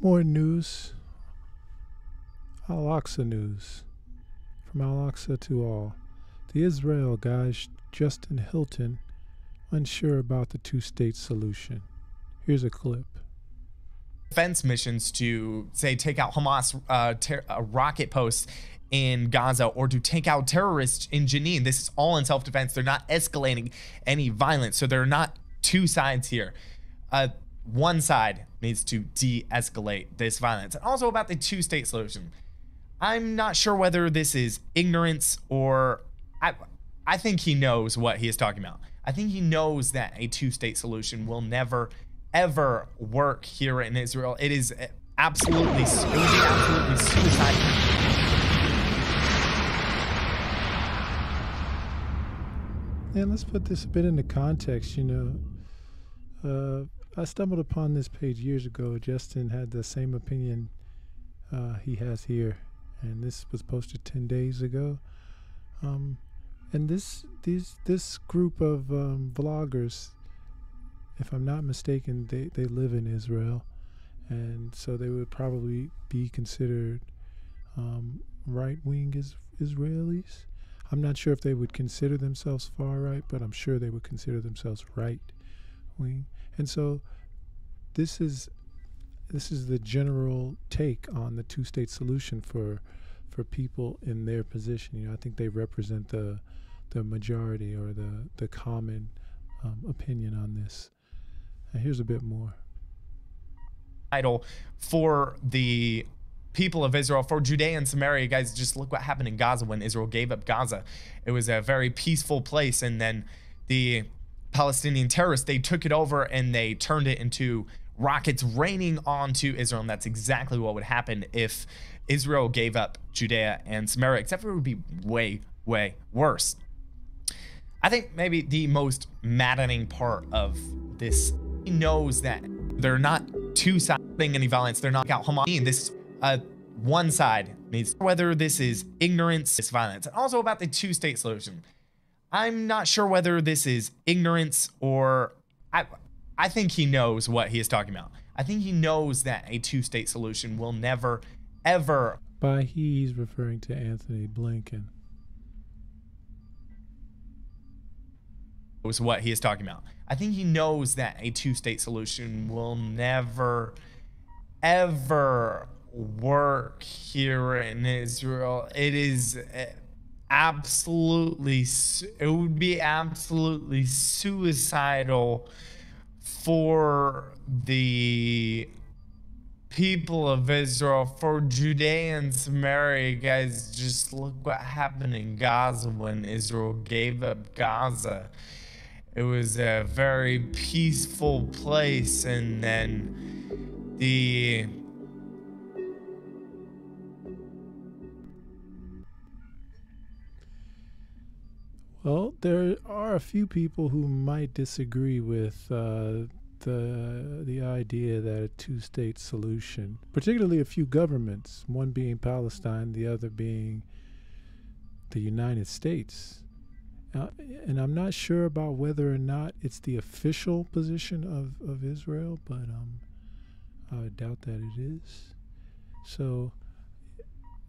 More news. Al-Aqsa news. From Al-Aqsa to all. The Israel guy, Justin Hilton, unsure about the two-state solution. Here's a clip. Defense missions to, say, take out Hamas rocket posts in Gaza or to take out terrorists in Jenin. This is all in self-defense. They're not escalating any violence. So there are not two sides here. One side needs to de-escalate this violence. And also about the two-state solution. I'm not sure whether this is ignorance or I think he knows what he is talking about. I think he knows that a two-state solution will never, ever work here in Israel. It is absolutely suicidal. And let's put this a bit into context. You know, I stumbled upon this page years ago. Justin had the same opinion he has here, and this was posted 10 days ago. And this group of vloggers, if I'm not mistaken, they live in Israel, and so they would probably be considered right-wing Israelis. I'm not sure if they would consider themselves far-right, but I'm sure they would consider themselves right-wing. And so this is the general take on the two-state solution for people in their position. You know, I think they represent the majority or the common opinion on this. And here's a bit more. Idol for the people of Israel, for Judea and Samaria. Guys, just look what happened in Gaza when Israel gave up Gaza. It was a very peaceful place, and then the Palestinian terrorists, they took it over and they turned it into rockets raining onto Israel. And that's exactly what would happen if Israel gave up Judea and Samaria, except for it would be way, way worse. I think maybe the most maddening part of this, he knows that they're not two sides any violence. They're not out Hamas. This one side needs, whether this is ignorance, this violence, and also about the two-state solution. I'm not sure whether this is ignorance or I think he knows what he is talking about. I think he knows that a two-state solution will never, ever. By he's referring to Antony Blinken. Was what he is talking about. I think he knows that a two-state solution will never, ever work here in Israel. It is absolutely, it would be absolutely suicidal for the people of Israel, for Judea and Samaria. Guys, just look what happened in Gaza when Israel gave up Gaza. It was a very peaceful place, and then the Well, there are a few people who might disagree with the idea that a two-state solution, particularly a few governments, one being Palestine, the other being the United States. And I'm not sure about whether or not it's the official position of Israel, but I would doubt that it is. So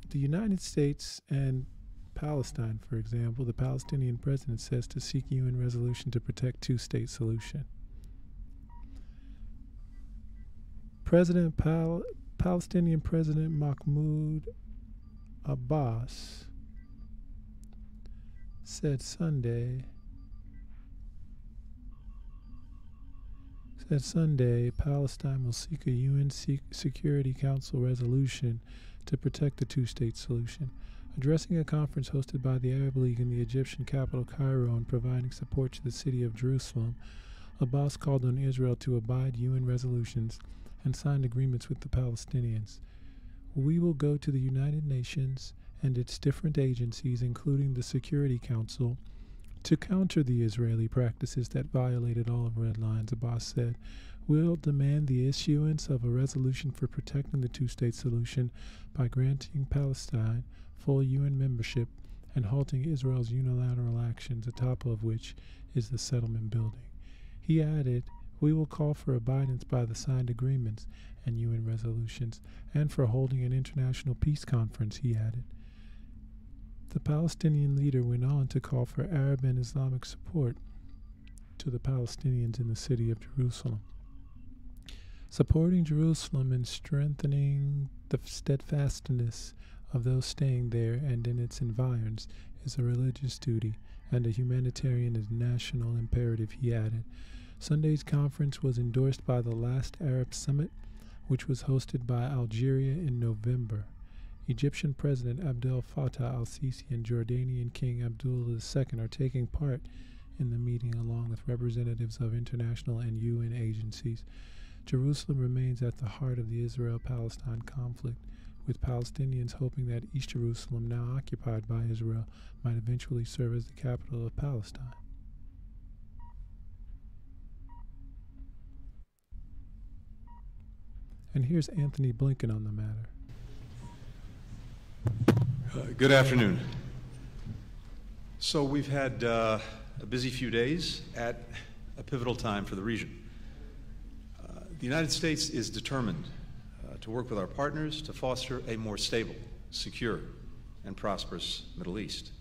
the United States and Palestine, for example, the Palestinian president says to seek UN resolution to protect two-state solution. Palestinian President Mahmoud Abbas said Sunday Palestine will seek a UN Security Council resolution to protect the two-state solution. Addressing a conference hosted by the Arab League in the Egyptian capital Cairo and providing support to the city of Jerusalem, Abbas called on Israel to abide UN resolutions and signed agreements with the Palestinians. We will go to the United Nations and its different agencies, including the Security Council, to counter the Israeli practices that violated all of red lines, Abbas said. We'll demand the issuance of a resolution for protecting the two-state solution by granting Palestine full UN membership and halting Israel's unilateral actions, atop of which is the settlement building. He added, We will call for abidance by the signed agreements and UN resolutions, and for holding an international peace conference, he added. The Palestinian leader went on to call for Arab and Islamic support to the Palestinians in the city of Jerusalem. Supporting Jerusalem and strengthening the steadfastness of those staying there and in its environs is a religious duty and a humanitarian and national imperative, he added. Sunday's conference was endorsed by the last Arab Summit, which was hosted by Algeria in November. Egyptian President Abdel Fattah al-Sisi and Jordanian King Abdullah II are taking part in the meeting along with representatives of international and UN agencies. Jerusalem remains at the heart of the Israel-Palestine conflict, with Palestinians hoping that East Jerusalem, now occupied by Israel, might eventually serve as the capital of Palestine. And here's Antony Blinken on the matter. Good afternoon. So we've had a busy few days at a pivotal time for the region. The United States is determined to work with our partners to foster a more stable, secure, and prosperous Middle East.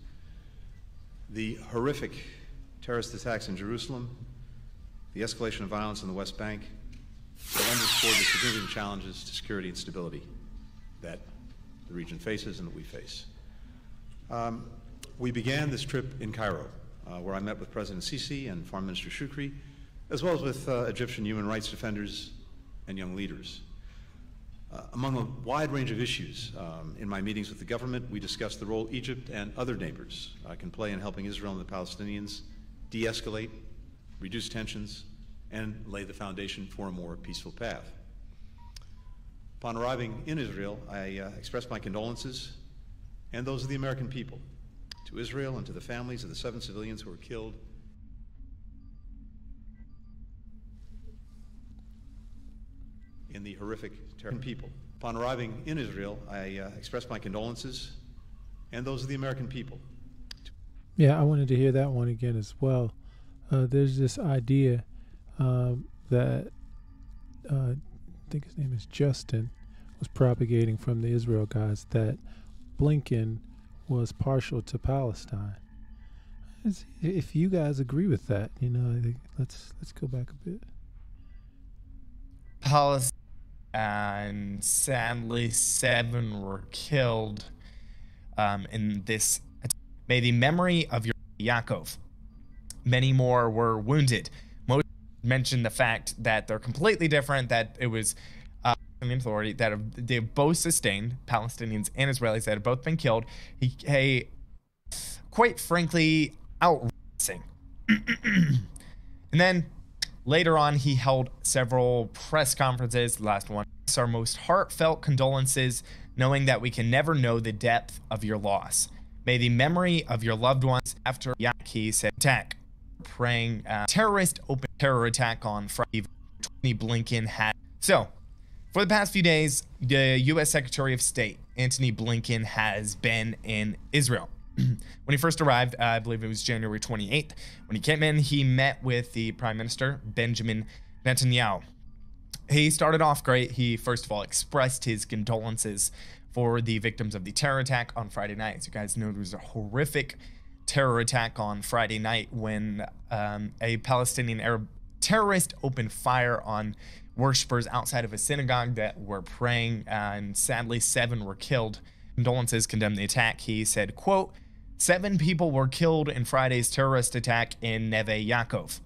The horrific terrorist attacks in Jerusalem, the escalation of violence in the West Bank, will underscore the significant challenges to security and stability that the region faces and that we face. We began this trip in Cairo, where I met with President Sisi and Foreign Minister Shukri, as well as with Egyptian human rights defenders and young leaders. Among a wide range of issues in my meetings with the government, we discussed the role Egypt and other neighbors can play in helping Israel and the Palestinians de-escalate, reduce tensions, and lay the foundation for a more peaceful path. Upon arriving in Israel, I expressed my condolences and those of the American people to Israel and to the families of the 7 civilians who were killed in the horrific terror. People. Upon arriving in Israel, I expressed my condolences and those of the American people. Yeah, I wanted to hear that one again as well. There's this idea that I think his name is Justin was propagating from the Israel guys that Blinken was partial to Palestine. If you guys agree with that, you know, I think let's go back a bit. Palestine, and sadly 7 were killed in this attack. May the memory of your Yaakov. Many more were wounded. Most mentioned the fact that they're completely different, that it was the authority that they've both sustained, Palestinians and Israelis that have both been killed. He quite frankly, outrageous. And then later on, he held several press conferences. The last one, our most heartfelt condolences, knowing that we can never know the depth of your loss. May the memory of your loved ones after Yaki said attack, praying terrorist open terror attack on Friday. Antony Blinken had. So, for the past few days, the U.S. Secretary of State, Antony Blinken, has been in Israel. When he first arrived, I believe it was January 28th. When he came in, he met with the Prime Minister, Benjamin Netanyahu. He started off great. He, first of all, expressed his condolences for the victims of the terror attack on Friday night. As you guys know, there was a horrific terror attack on Friday night when a Palestinian Arab terrorist opened fire on worshippers outside of a synagogue that were praying, and sadly 7 were killed. Condolences condemned the attack. He said, quote, 7 people were killed in Friday's terrorist attack in Neve Yaakov.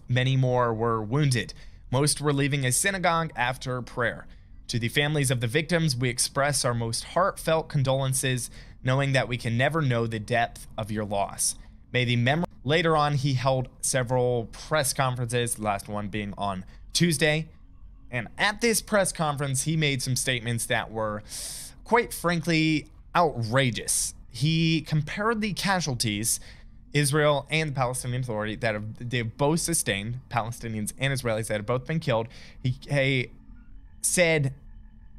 Many more were wounded. Most were leaving a synagogue after prayer. To the families of the victims, we express our most heartfelt condolences, knowing that we can never know the depth of your loss. May the memory. Later on, he held several press conferences, the last one being on Tuesday. And at this press conference, he made some statements that were, quite frankly, outrageous. He compared the casualties, Israel and the Palestinian Authority, that they've both sustained, Palestinians and Israelis that have both been killed. He said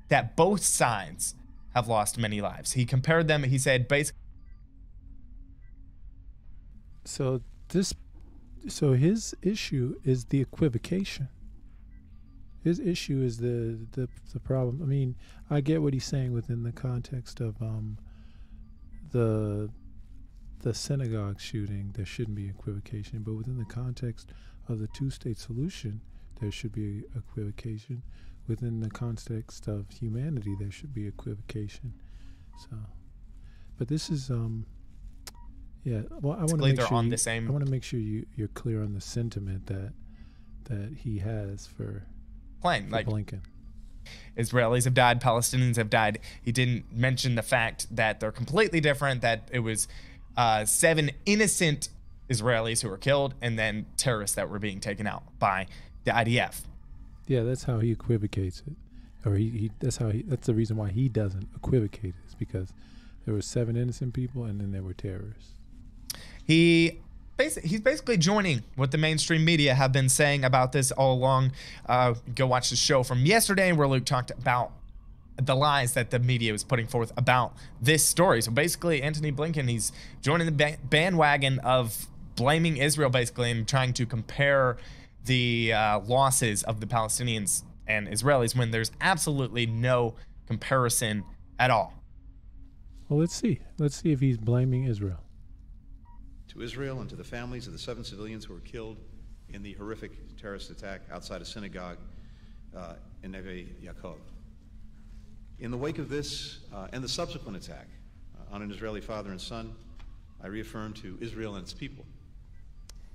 that both sides have lost many lives. He compared them, he said, basically. So this So his issue is the equivocation. His issue is the problem. I mean, I get what he's saying within the context of the synagogue shooting. There shouldn't be equivocation, but within the context of the two-state solution, there should be equivocation. Within the context of humanity, there should be equivocation. So, but this is yeah. Well, I want to make sure on the same. I want to make sure you're clear on the sentiment that he has for Like Blinken. Israelis have died, Palestinians have died. He didn't mention the fact that they're completely different, that it was 7 innocent Israelis who were killed and then terrorists that were being taken out by the IDF. Yeah, that's how he equivocates it. Or that's the reason why he doesn't equivocate it, is because there were 7 innocent people and then there were terrorists. He's basically joining what the mainstream media have been saying about this all along. Go watch the show from yesterday where Luke talked about the lies that the media was putting forth about this story. So basically, Antony Blinken, he's joining the bandwagon of blaming Israel, basically, and trying to compare the losses of the Palestinians and Israelis when there's absolutely no comparison at all. Well, let's see. Let's see if he's blaming Israel. To Israel and to the families of the 7 civilians who were killed in the horrific terrorist attack outside a synagogue in Neve Yaakov. In the wake of this and the subsequent attack on an Israeli father and son, I reaffirm to Israel and its people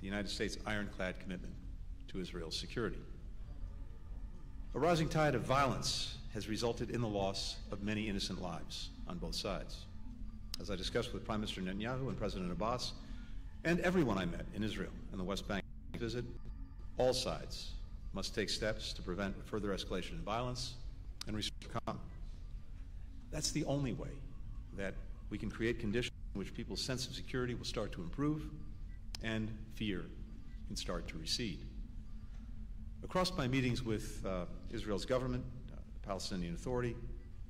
the United States' ironclad commitment to Israel's security. A rising tide of violence has resulted in the loss of many innocent lives on both sides. As I discussed with Prime Minister Netanyahu and President Abbas, and everyone I met in Israel and the West Bank visit, all sides must take steps to prevent further escalation in violence and restore calm. That's the only way that we can create conditions in which people's sense of security will start to improve and fear can start to recede. Across my meetings with Israel's government, the Palestinian Authority,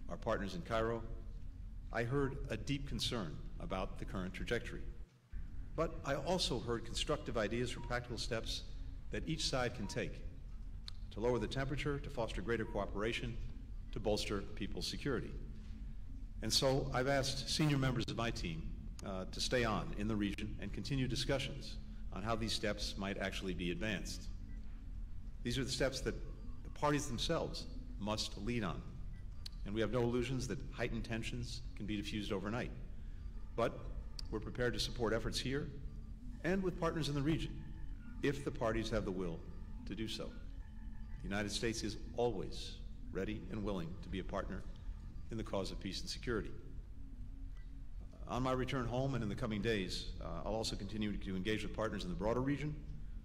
our partners in Cairo, I heard a deep concern about the current trajectory. But I also heard constructive ideas for practical steps that each side can take to lower the temperature, to foster greater cooperation, to bolster people's security. And so I've asked senior members of my team to stay on in the region and continue discussions on how these steps might actually be advanced. These are the steps that the parties themselves must lead on. And we have no illusions that heightened tensions can be diffused overnight. But we're prepared to support efforts here and with partners in the region if the parties have the will to do so. The United States is always ready and willing to be a partner in the cause of peace and security. On my return home and in the coming days, I'll also continue to engage with partners in the broader region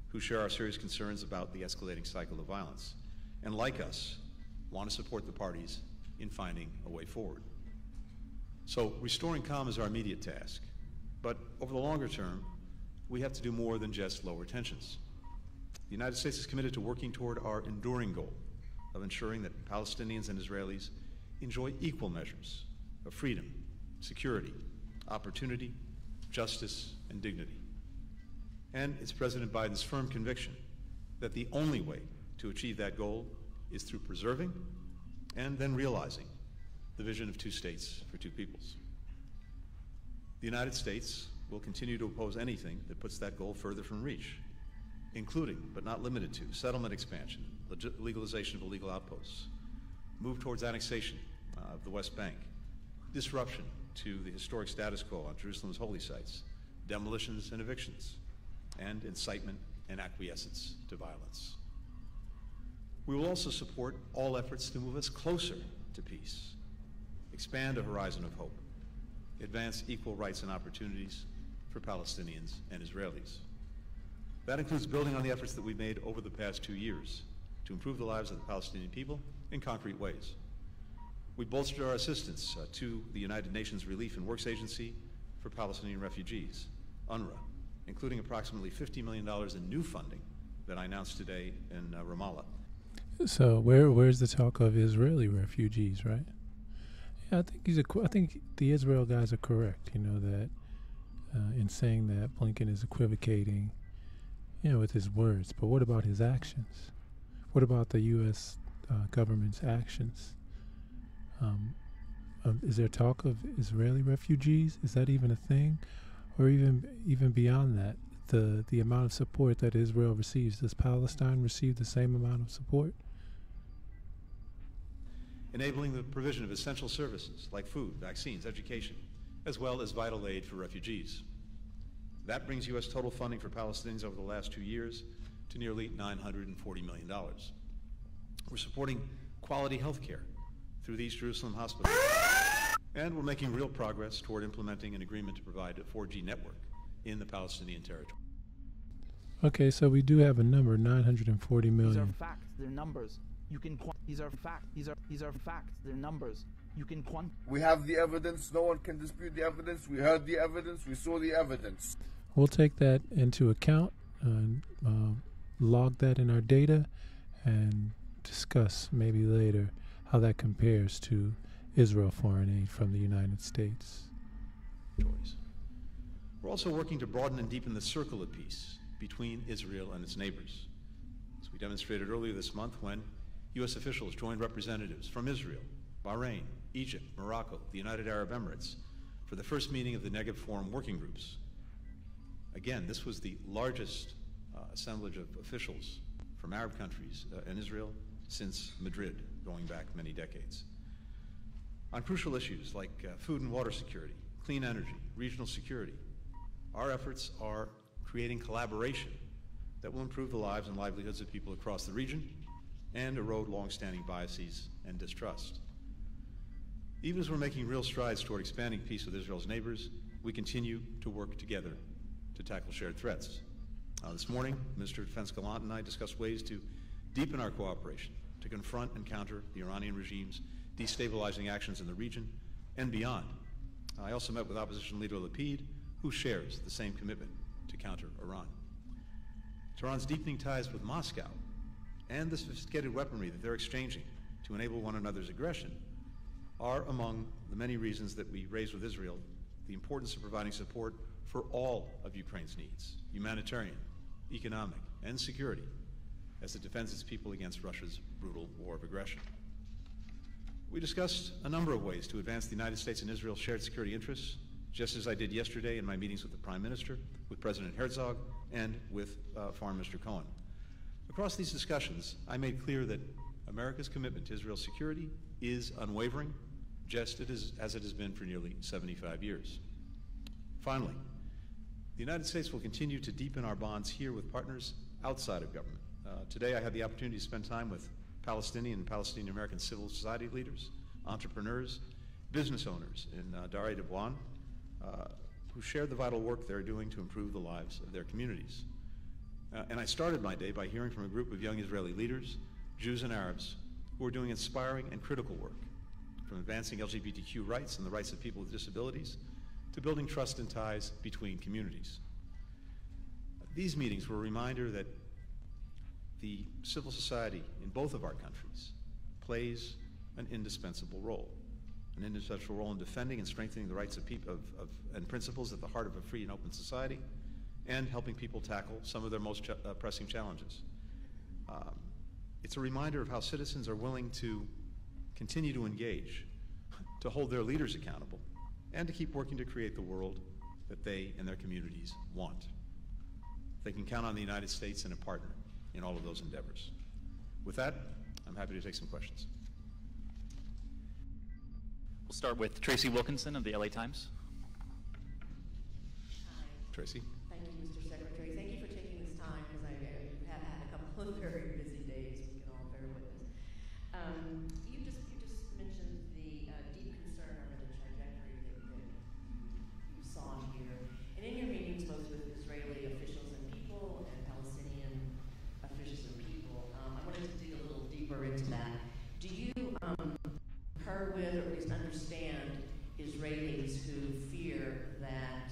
who share our serious concerns about the escalating cycle of violence, and like us, want to support the parties in finding a way forward. So restoring calm is our immediate task, but over the longer term, we have to do more than just lower tensions. The United States is committed to working toward our enduring goal of ensuring that Palestinians and Israelis enjoy equal measures of freedom, security, opportunity, justice, and dignity. And it's President Biden's firm conviction that the only way to achieve that goal is through preserving and then realizing the vision of 2 states for 2 peoples. The United States will continue to oppose anything that puts that goal further from reach, including, but not limited to, settlement expansion, legalization of illegal outposts, move towards annexation of the West Bank, disruption to the historic status quo on Jerusalem's holy sites, demolitions and evictions, and incitement and acquiescence to violence. We will also support all efforts to move us closer to peace, expand a horizon of hope, advance equal rights and opportunities for Palestinians and Israelis. That includes building on the efforts that we've made over the past 2 years to improve the lives of the Palestinian people in concrete ways. We bolstered our assistance to the United Nations Relief and Works Agency for Palestinian refugees, UNRWA, including approximately $50 million in new funding that I announced today in Ramallah. So where's the talk of Israeli refugees, right? Yeah, I think the Israel guys are correct. You know that in saying that Blinken is equivocating with his words, but what about his actions? What about the U.S. Government's actions? Is there talk of Israeli refugees? Is that even a thing? Or even beyond that, the amount of support that Israel receives, does Palestine receive the same amount of support? Enabling the provision of essential services like food, vaccines, education, as well as vital aid for refugees. That brings U.S. total funding for Palestinians over the last 2 years to nearly $940 million. We're supporting quality health care through the East Jerusalem Hospital. And we're making real progress toward implementing an agreement to provide a 4G network in the Palestinian territory. Okay, so we do have a number, 940 million. These are facts, they're numbers. You can these are facts, these are facts, they're numbers. You can We have the evidence, no one can dispute the evidence. We heard the evidence, we saw the evidence. We'll take that into account and log that in our data and discuss maybe later how that compares to Israel foreign aid from the United States. We're also working to broaden and deepen the circle of peace between Israel and its neighbors, as we demonstrated earlier this month when U.S. officials joined representatives from Israel, Bahrain, Egypt, Morocco, the United Arab Emirates for the first meeting of the Negev Forum working groups. Again, this was the largest assemblage of officials from Arab countries in Israel since Madrid, going back many decades. On crucial issues like food and water security, clean energy, regional security, our efforts are creating collaboration that will improve the lives and livelihoods of people across the region and erode long-standing biases and distrust. Even as we're making real strides toward expanding peace with Israel's neighbors, we continue to work together to tackle shared threats. This morning, Minister of Defense Gallant and I discussed ways to deepen our cooperation to confront and counter the Iranian regime's destabilizing actions in the region and beyond. I also met with opposition leader Lapid, who shares the same commitment to counter Iran. Tehran's deepening ties with Moscow and the sophisticated weaponry that they're exchanging to enable one another's aggression are among the many reasons that we raise with Israel the importance of providing support for all of Ukraine's needs, humanitarian, economic, and security, as it defends its people against Russia's brutal war of aggression. We discussed a number of ways to advance the United States and Israel's shared security interests, just as I did yesterday in my meetings with the Prime Minister, with President Herzog, and with Foreign Minister Cohen. Across these discussions, I made clear that America's commitment to Israel's security is unwavering, just as it has been for nearly 75 years. Finally, the United States will continue to deepen our bonds here with partners outside of government. Today I had the opportunity to spend time with Palestinian and Palestinian-American civil society leaders, entrepreneurs, business owners in Darei Dibwan, who shared the vital work they're doing to improve the lives of their communities. And I started my day by hearing from a group of young Israeli leaders, Jews and Arabs, who are doing inspiring and critical work, from advancing LGBTQ rights and the rights of people with disabilities to building trust and ties between communities. These meetings were a reminder that the civil society in both of our countries plays an indispensable role in defending and strengthening the rights of people and principles at the heart of a free and open society, and helping people tackle some of their most pressing challenges. It's a reminder of how citizens are willing to continue to engage, to hold their leaders accountable, and to keep working to create the world that they and their communities want. They can count on the United States and a partner in all of those endeavors. With that, I'm happy to take some questions. We'll start with Tracy Wilkinson of the LA Times. Hi. Tracy. Thank you, Mr. Secretary. Thank you for taking this time, because I have had a couple of very busy days, we can all bear witness. You just mentioned the deep concern over the trajectory that you saw here. And in your meetings, both with Israeli officials and people and Palestinian officials and people, I wanted to dig a little deeper into that. Do you concur with, or at least understand, Israelis who fear that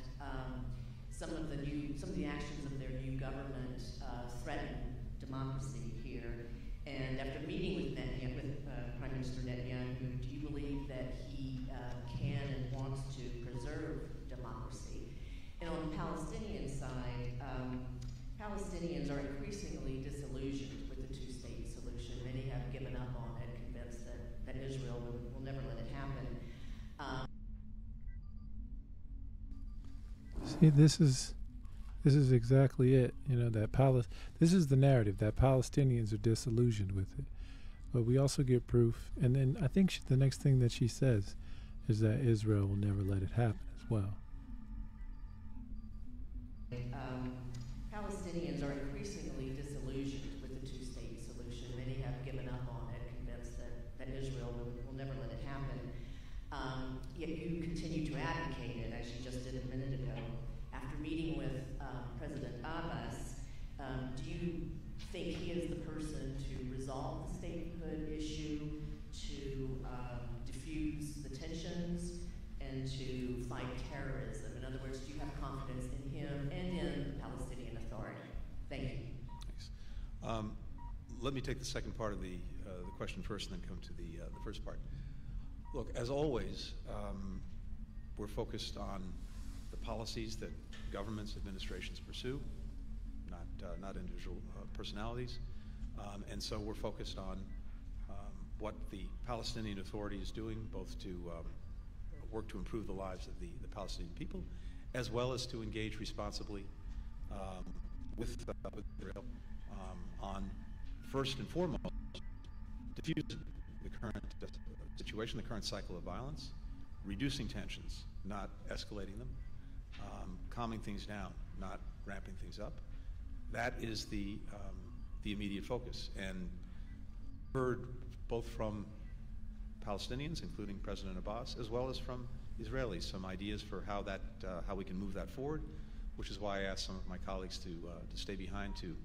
some of the actions of their new government threaten democracy here? And after meeting with Prime Minister Netanyahu, do you believe that he can and wants to preserve democracy? And on the Palestinian side, Palestinians are increasingly disillusioned with the two-state solution. Many have given up on it, convinced that Israel will never let it happen. See, this is exactly it. You know, this is the narrative that Palestinians are disillusioned with it. But we also get proof, and then I think the next thing that she says is that Israel will never let it happen as well. Palestinians are increasingly disillusioned with the two-state solution. Many have given up on it, convinced that Israel will never let it happen. Yet you continue to advocate it, as you just did a minute ago. After meeting with President Abbas, do you think he is the person to resolve the statehood issue, to diffuse the tensions, and to fight terrorism? In other words, do you have confidence in him and in the Palestinian Authority? Thank you. Thanks. Let me take the second part of the question first and then come to the first part. Look, as always, we're focused on the policies that governments, administrations pursue, not individual personalities. And so we're focused on what the Palestinian Authority is doing, both to work to improve the lives of the Palestinian people, as well as to engage responsibly with Israel on, first and foremost, diffusing the current situation, the current cycle of violence, reducing tensions, not escalating them, calming things down, not ramping things up. That is the immediate focus. And heard both from Palestinians, including President Abbas, as well as from Israelis, some ideas for how we can move that forward, which is why I asked some of my colleagues to stay behind to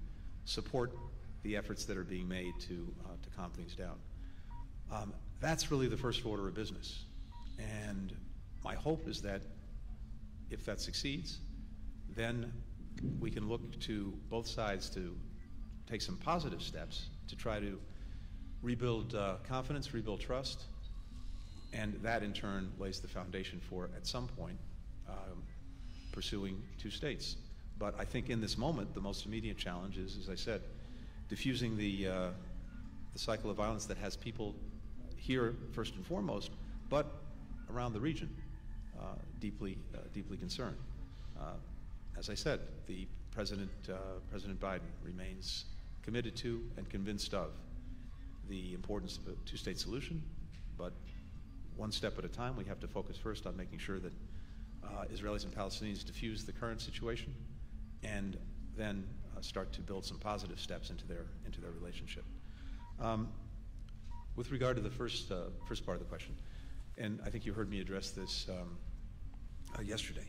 support the efforts that are being made to calm things down. That's really the first order of business. And my hope is that if that succeeds, then we can look to both sides to take some positive steps to try to rebuild confidence, rebuild trust, and that in turn lays the foundation for, at some point, pursuing two states. But I think in this moment, the most immediate challenge is, as I said, diffusing the cycle of violence that has people here first and foremost, but around the region, deeply concerned. As I said, the President Biden remains committed to and convinced of the importance of a two-state solution, but one step at a time. We have to focus first on making sure that Israelis and Palestinians diffuse the current situation, and then start to build some positive steps into their relationship. With regard to the first part of the question, and I think you heard me address this yesterday,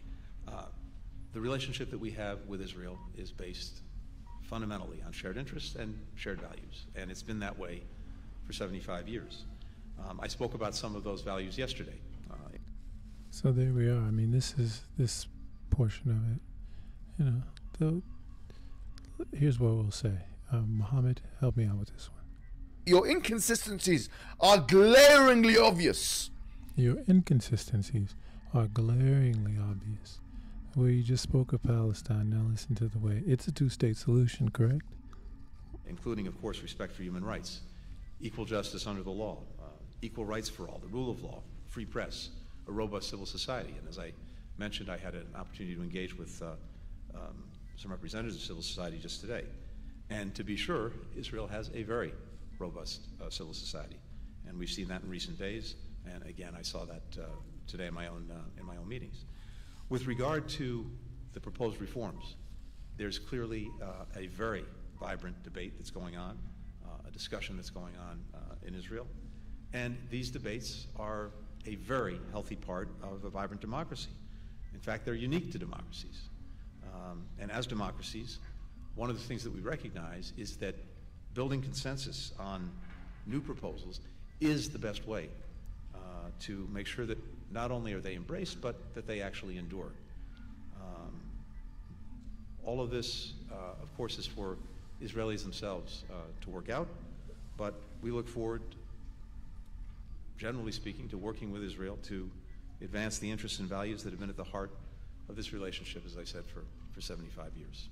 the relationship that we have with Israel is based fundamentally on shared interests and shared values, and it's been that way for 75 years. I spoke about some of those values yesterday. So there we are. I mean, this portion of it. You know, here's what we'll say. Mohammed, help me out with this one. Your inconsistencies are glaringly obvious. Your inconsistencies are glaringly obvious. Well, you just spoke of Palestine. Now listen to the way. It's a two-state solution, correct? Including, of course, respect for human rights, equal justice under the law, equal rights for all, the rule of law, free press, a robust civil society. And as I mentioned, I had an opportunity to engage with some representatives of civil society just today. And to be sure, Israel has a very robust civil society. And we've seen that in recent days. And again, I saw that today in my own meetings. With regard to the proposed reforms, there's clearly a very vibrant debate that's going on, a discussion that's going on in Israel. And these debates are a very healthy part of a vibrant democracy. In fact, they're unique to democracies. And as democracies, one of the things that we recognize is that building consensus on new proposals is the best way to make sure that not only are they embraced, but that they actually endure. All of this, of course, is for Israelis themselves to work out, but we look forward, generally speaking, to working with Israel to advance the interests and values that have been at the heart of this relationship, as I said, for 75 years.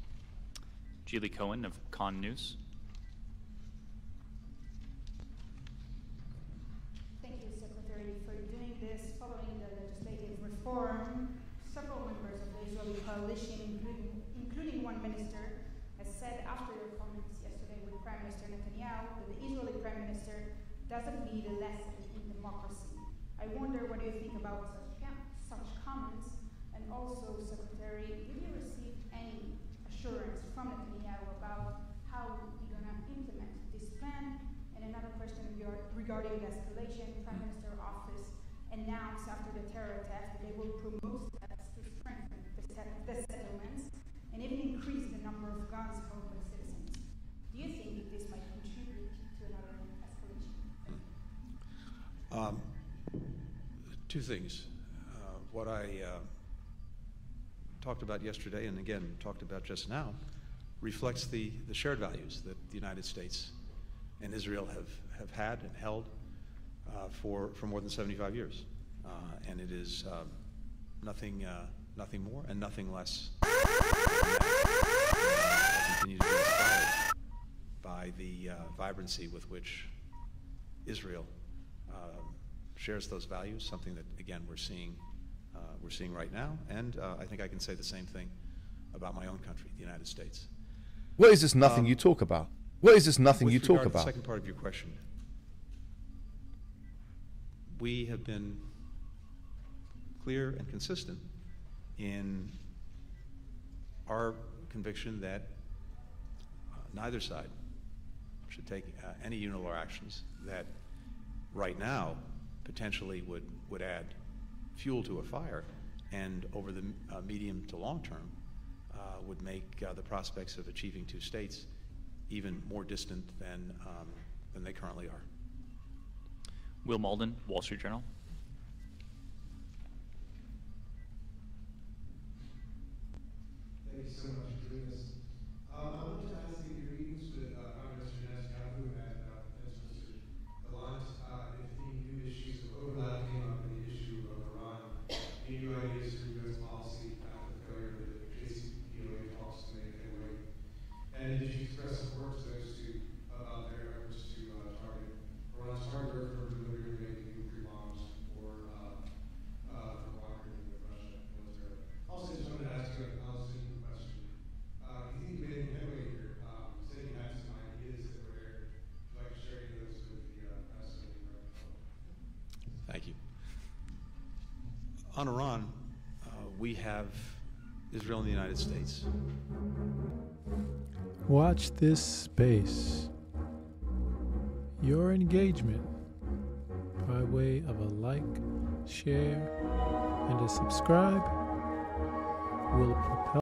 Geely Cohen of Con News. Thank you, Secretary, for doing this. Following the legislative reform, several members of the Israeli coalition, including one minister, has said after your comments yesterday with Prime Minister Netanyahu that the Israeli Prime Minister doesn't need a lesson in democracy. I wonder what you think about such comments, and also, Secretary, did you receive any assurance from Netanyahu about how you're going to implement this plan? And another question regarding the escalation. Prime Minister's office announced after the terror attack that they will promote steps to strengthen the settlements and even increase the number of guns held by citizens. Do you think that this might contribute to another escalation? Two things. What I talked about yesterday, and again talked about just now, reflects the shared values that the United States and Israel have had and held for more than 75 years. And it is nothing more and nothing less than that. I continue to be inspired by the vibrancy with which Israel shares those values, something that, again, we're seeing right now, and I think I can say the same thing about my own country, the United States. What is this nothing you talk about? What is this nothing you talk With regard to about? the second part of your question, we have been clear and consistent in our conviction that neither side should take any unilateral actions that right now potentially would add fuel to a fire, and over the medium to long term would make the prospects of achieving two states even more distant than they currently are. Will Malden, Wall Street Journal. Thank you so much for doing this. I wanted to ask you your meetings with Prime Minister Netanyahu and Mr. Gallant, if any new issues of overlap came up in the issue of Iran, any new ideas for U.S. policy after the failure of the JCPOA talks to make headway, and did you express support to those two about their efforts to target Iran's hardware for delivering and making nuclear bombs or for cooperating with Russia militarily? Also, just wanted to ask you a Palestinian question. You think you made any headway here? You said you had some ideas that were there. Would you like to share any of those with the press and the American public? Thank you. On Iran, we have Israel and the United States. Watch this space. Your engagement by way of a like, share, and a subscribe will propel